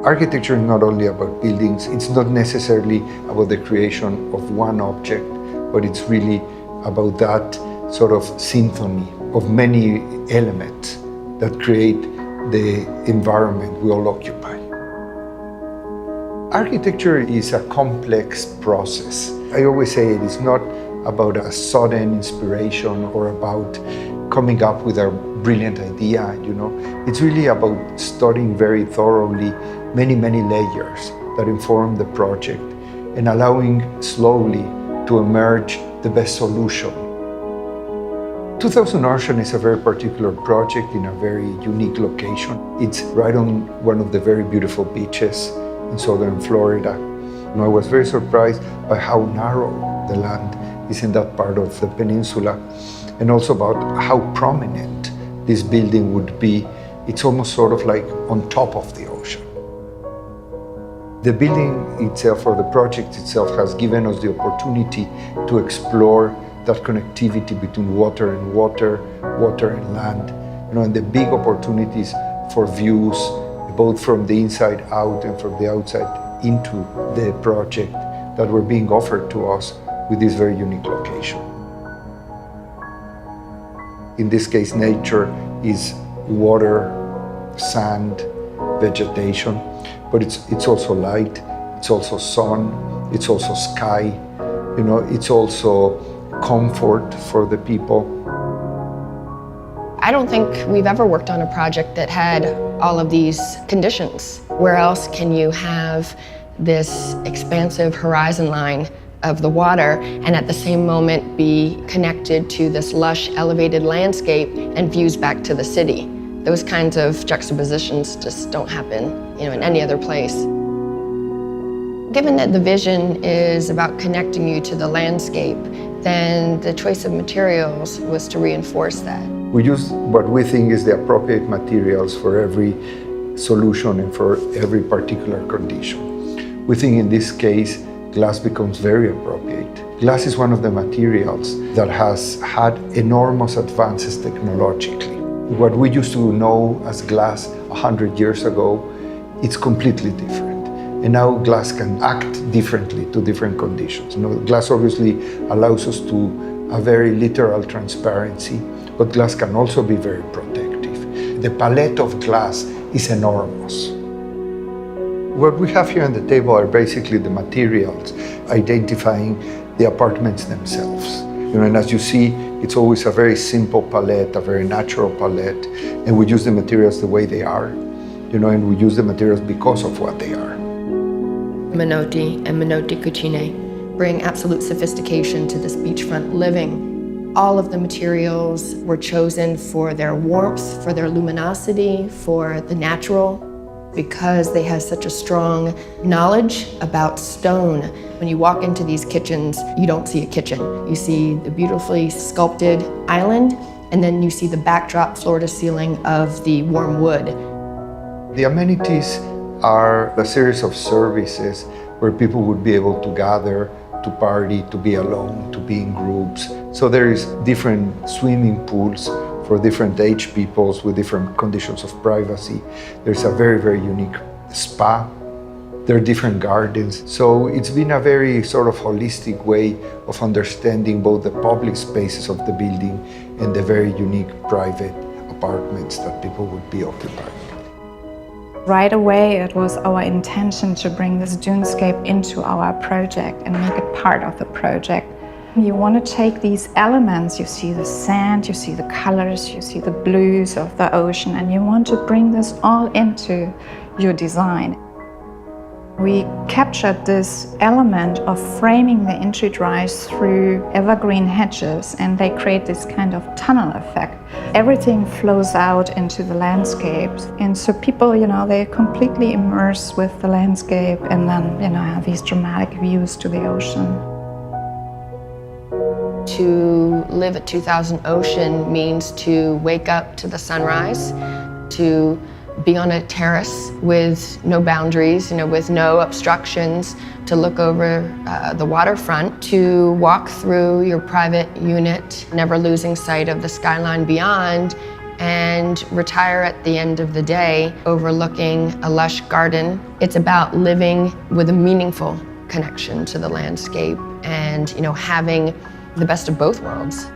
Architecture is not only about buildings, it's not necessarily about the creation of one object, but it's really about that sort of symphony of many elements that create the environment we all occupy. Architecture is a complex process. I always say it is not about a sudden inspiration or about coming up with a brilliant idea, It's really about studying very thoroughly many layers that inform the project and allowing slowly to emerge the best solution. 2000 Ocean is a very particular project in a very unique location. It's right on one of the very beautiful beaches in southern Florida. I was very surprised by how narrow the land is in that part of the peninsula, and also about how prominent this building would be. It's almost sort of like on top of the ocean. The building itself, or the project itself, has given us the opportunity to explore that connectivity between water and water, water and land, and the big opportunities for views, both from the inside out and from the outside into the project that were being offered to us with this very unique location. In this case, nature is water, sand, vegetation, but it's also light, it's also sun, it's also sky, it's also comfort for the people. I don't think we've ever worked on a project that had all of these conditions. Where else can you have this expansive horizon line of the water and at the same moment be connected to this lush, elevated landscape and views back to the city? Those kinds of juxtapositions just don't happen, in any other place. Given that the vision is about connecting you to the landscape, then the choice of materials was to reinforce that. We use what we think is the appropriate materials for every solution and for every particular condition. We think in this case, glass becomes very appropriate. Glass is one of the materials that has had enormous advances technologically. What we used to know as glass 100 years ago, it's completely different. And now glass can act differently to different conditions. Glass obviously allows us to a very literal transparency, but glass can also be very protective. The palette of glass is enormous. What we have here on the table are basically the materials, identifying the apartments themselves. And as you see, it's always a very simple palette, a very natural palette, and we use the materials the way they are, and we use the materials because of what they are. Menotti and Menotti Cucine bring absolute sophistication to this beachfront living. All of the materials were chosen for their warmth, for their luminosity, for the natural, because they have such a strong knowledge about stone. When you walk into these kitchens, you don't see a kitchen. You see the beautifully sculpted island, and then you see the backdrop floor to ceiling of the warm wood. The amenities are a series of services where people would be able to gather, to party, to be alone, to be in groups. So there is different swimming pools for different age peoples with different conditions of privacy. There's a very unique spa. There are different gardens. So it's been a very sort of holistic way of understanding both the public spaces of the building and the very unique private apartments that people would be occupying. Right away, it was our intention to bring this dunescape into our project and make it part of the project. You want to take these elements, you see the sand, you see the colors, you see the blues of the ocean, and you want to bring this all into your design. We captured this element of framing the entry drives through evergreen hedges, and they create this kind of tunnel effect. Everything flows out into the landscape, and so people, they're completely immersed with the landscape, and then, have these dramatic views to the ocean. To live at 2000 Ocean means to wake up to the sunrise, to be on a terrace with no boundaries, with no obstructions, to look over the waterfront, to walk through your private unit, never losing sight of the skyline beyond, and retire at the end of the day overlooking a lush garden. It's about living with a meaningful connection to the landscape and, having the best of both worlds.